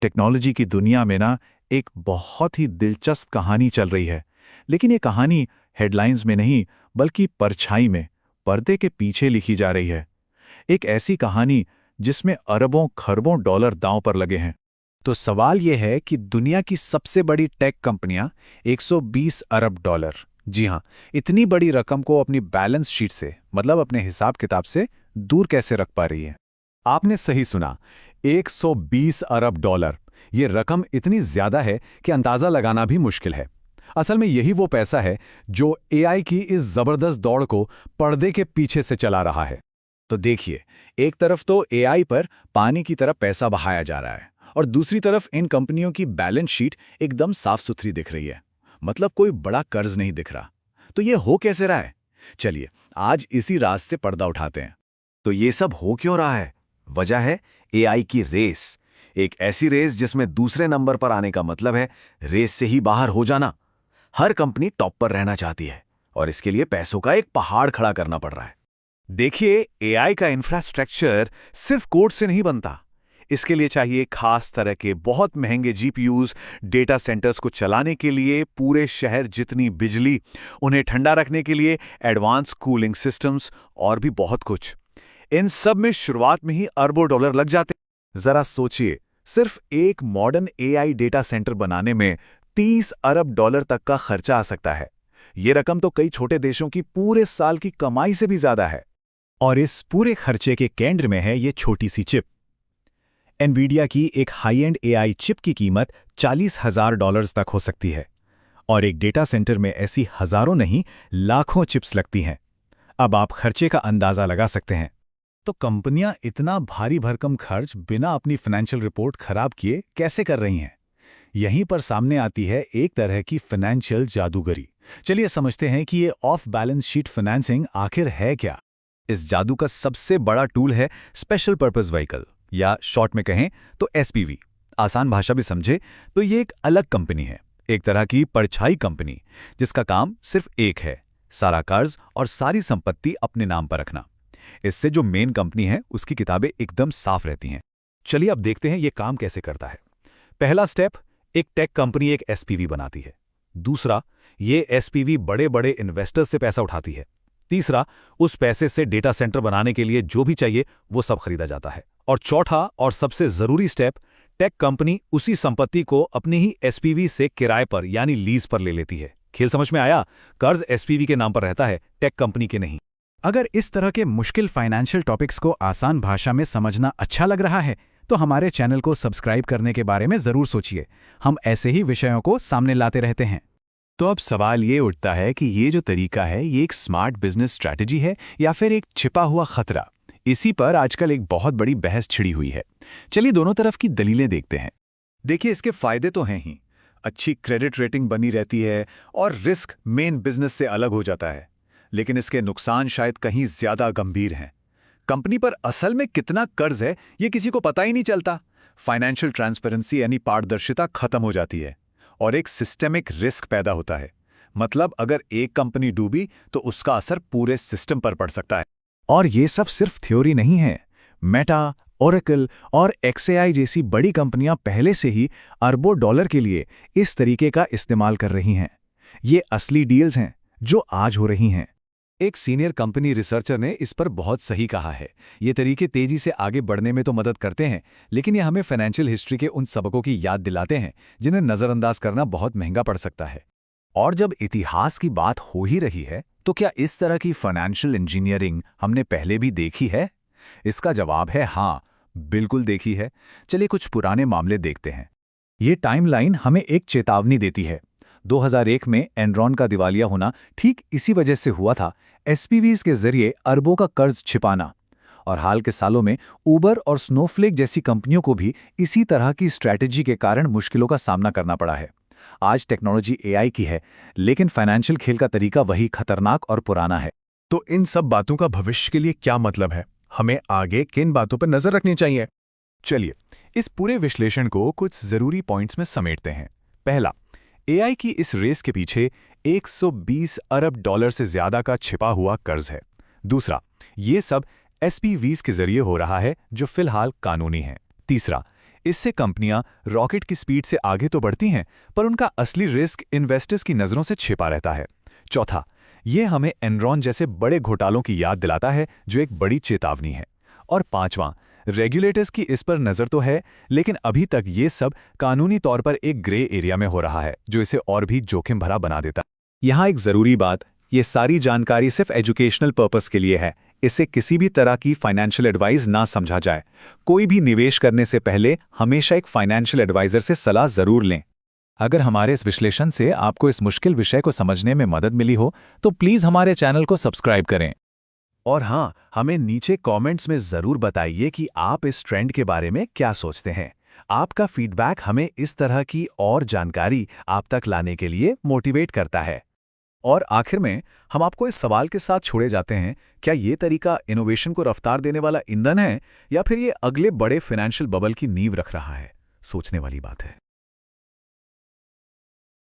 Technology की दुनिया में ना एक बहुत ही दिलचस्प कहानी चल रही है। लेकिन ये कहानी हेडलाइंस में नहीं बल्कि परछाई में, पर्दे के पीछे लिखी जा रही है। एक ऐसी कहानी जिसमें अरबों खरबों डॉलर दांव पर लगे हैं। तो सवाल यह है कि दुनिया की सबसे बड़ी टेक कंपनियां 120 अरब डॉलर, जी हां, इतनी बड़ी रकम को अपनी बैलेंस शीट से, मतलब अपने हिसाब किताब से दूर कैसे रख पा रही है। आपने सही सुना, 120 अरब डॉलर। ये रकम इतनी ज्यादा है कि अंदाजा लगाना भी मुश्किल है। असल में यही वो पैसा है जो एआई की इस जबरदस्त दौड़ को पर्दे के पीछे से चला रहा है। तो देखिए, एक तरफ तो एआई पर पानी की तरह पैसा बहाया जा रहा है और दूसरी तरफ इन कंपनियों की बैलेंस शीट एकदम साफ सुथरी दिख रही है। मतलब कोई बड़ा कर्ज नहीं दिख रहा। तो ये हो कैसे रहा है? चलिए आज इसी राज से पर्दा उठाते हैं। तो ये सब हो क्यों रहा है? वजह है एआई की रेस। एक ऐसी रेस जिसमें दूसरे नंबर पर आने का मतलब है रेस से ही बाहर हो जाना। हर कंपनी टॉप पर रहना चाहती है और इसके लिए पैसों का एक पहाड़ खड़ा करना पड़ रहा है। देखिए, एआई का इंफ्रास्ट्रक्चर सिर्फ कोड से नहीं बनता। इसके लिए चाहिए खास तरह के बहुत महंगे जीपीयूज, डेटा सेंटर्स को चलाने के लिए पूरे शहर जितनी बिजली, उन्हें ठंडा रखने के लिए एडवांस कूलिंग सिस्टम्स और भी बहुत कुछ। इन सब में शुरुआत में ही अरबों डॉलर लग जाते हैं। जरा सोचिए, सिर्फ एक मॉडर्न एआई डेटा सेंटर बनाने में 30 अरब डॉलर तक का खर्चा आ सकता है। ये रकम तो कई छोटे देशों की पूरे साल की कमाई से भी ज्यादा है। और इस पूरे खर्चे के केंद्र में है ये छोटी सी चिप। एनवीडिया की एक हाई एंड एआई चिप की कीमत $40,000 तक हो सकती है और एक डेटा सेंटर में ऐसी हजारों नहीं, लाखों चिप्स लगती हैं। अब आप खर्चे का अंदाजा लगा सकते हैं। तो कंपनियां इतना भारी भरकम खर्च बिना अपनी फाइनेंशियल रिपोर्ट खराब किए कैसे कर रही हैं? यहीं पर सामने आती है एक तरह की फाइनेंशियल जादूगरी। चलिए समझते हैं कि ये ऑफ बैलेंस शीट फाइनेंसिंग आखिर है क्या। इस जादू का सबसे बड़ा टूल है स्पेशल पर्पस व्हीकल, या शॉर्ट में कहें तो एसपीवी। आसान भाषा भी समझे तो ये एक अलग कंपनी है, एक तरह की परछाई कंपनी, जिसका काम सिर्फ एक है, सारा कर्ज और सारी संपत्ति अपने नाम पर रखना। इससे जो मेन कंपनी है उसकी किताबें एकदम साफ रहती हैं। चलिए अब देखते हैं ये काम कैसे करता है। पहला स्टेप, एक टेक कंपनी एक एसपीवी बनाती है। दूसरा, ये एसपीवी बड़े बड़े इन्वेस्टर्स से पैसा उठाती है। तीसरा, उस पैसे से डेटा सेंटर बनाने के लिए जो भी चाहिए वो सब खरीदा जाता है। और चौथा और सबसे जरूरी स्टेप, टेक कंपनी उसी संपत्ति को अपनी ही एसपीवी से किराए पर यानी लीज पर ले लेती है। खेल समझ में आया? कर्ज एसपीवी के नाम पर रहता है, टेक कंपनी के नहीं। अगर इस तरह के मुश्किल फाइनेंशियल टॉपिक्स को आसान भाषा में समझना अच्छा लग रहा है तो हमारे चैनल को सब्सक्राइब करने के बारे में जरूर सोचिए। हम ऐसे ही विषयों को सामने लाते रहते हैं। तो अब सवाल ये उठता है कि ये जो तरीका है ये एक स्मार्ट बिजनेस स्ट्रैटेजी है या फिर एक छिपा हुआ खतरा। इसी पर आजकल एक बहुत बड़ी बहस छिड़ी हुई है। चलिए दोनों तरफ की दलीलें देखते हैं। देखिए, इसके फायदे तो हैं ही। अच्छी क्रेडिट रेटिंग बनी रहती है और रिस्क मेन बिजनेस से अलग हो जाता है। लेकिन इसके नुकसान शायद कहीं ज्यादा गंभीर हैं। कंपनी पर असल में कितना कर्ज है ये किसी को पता ही नहीं चलता। फाइनेंशियल ट्रांसपेरेंसी यानी पारदर्शिता खत्म हो जाती है और एक सिस्टेमिक रिस्क पैदा होता है। मतलब अगर एक कंपनी डूबी तो उसका असर पूरे सिस्टम पर पड़ सकता है। और ये सब सिर्फ थ्योरी नहीं है। मेटा, ओरेकल और एक्सएआई जैसी बड़ी कंपनियां पहले से ही अरबों डॉलर के लिए इस तरीके का इस्तेमाल कर रही हैं। ये असली डील्स हैं जो आज हो रही हैं। एक सीनियर कंपनी रिसर्चर ने इस पर बहुत सही कहा है। ये तरीके तेजी से आगे बढ़ने में तो मदद करते हैं, लेकिन ये हमें फाइनेंशियल हिस्ट्री के उन सबकों की याद दिलाते हैं जिन्हें नजरअंदाज करना बहुत महंगा पड़ सकता है। और जब इतिहास की बात हो ही रही है तो क्या इस तरह की फाइनेंशियल इंजीनियरिंग हमने पहले भी देखी है? इसका जवाब है हाँ, बिल्कुल देखी है। चलिए कुछ पुराने मामले देखते हैं। ये टाइमलाइन हमें एक चेतावनी देती है। 2001 में एनरॉन का दिवालिया होना ठीक इसी वजह से हुआ था, एसपीवीज के जरिए अरबों का कर्ज छिपाना। और हाल के सालों में उबर और स्नोफ्लेक जैसी कंपनियों को भी इसी तरह की स्ट्रैटेजी के कारण मुश्किलों का सामना करना पड़ा है। आज टेक्नोलॉजी एआई की है, लेकिन फाइनेंशियल खेल का तरीका वही खतरनाक और पुराना है। तो इन सब बातों का भविष्य के लिए क्या मतलब है? हमें आगे किन बातों पर नजर रखनी चाहिए? चलिए इस पूरे विश्लेषण को कुछ जरूरी पॉइंट्स में समेटते हैं। पहला, एआई की इस रेस के पीछे 120 अरब डॉलर से ज्यादा का छिपा हुआ कर्ज है। दूसरा, ये सब एसपीवीज के जरिए हो रहा है जो फिलहाल कानूनी है। तीसरा, इससे कंपनियां रॉकेट की स्पीड से आगे तो बढ़ती हैं, पर उनका असली रिस्क इन्वेस्टर्स की नज़रों से छिपा रहता है। चौथा, ये हमें एनरॉन जैसे बड़े घोटालों की याद दिलाता है, जो एक बड़ी चेतावनी है। और पांचवां, रेगुलेटर्स की इस पर नज़र तो है, लेकिन अभी तक ये सब कानूनी तौर पर एक ग्रे एरिया में हो रहा है, जो इसे और भी जोखिम भरा बना देता है। यहाँ एक ज़रूरी बात, ये सारी जानकारी सिर्फ एजुकेशनल पर्पस के लिए है। इससे किसी भी तरह की फाइनेंशियल एडवाइस ना समझा जाए। कोई भी निवेश करने से पहले हमेशा एक फाइनेंशियल एडवाइजर से सलाह ज़रूर लें। अगर हमारे इस विश्लेषण से आपको इस मुश्किल विषय को समझने में मदद मिली हो, तो प्लीज़ हमारे चैनल को सब्सक्राइब करें। और हाँ, हमें नीचे कमेंट्स में ज़रूर बताइए कि आप इस ट्रेंड के बारे में क्या सोचते हैं। आपका फीडबैक हमें इस तरह की और जानकारी आप तक लाने के लिए मोटिवेट करता है। और आखिर में हम आपको इस सवाल के साथ छोड़े जाते हैं, क्या ये तरीका इनोवेशन को रफ्तार देने वाला ईंधन है, या फिर ये अगले बड़े फाइनेंशियल बबल की नींव रख रहा है? सोचने वाली बात है।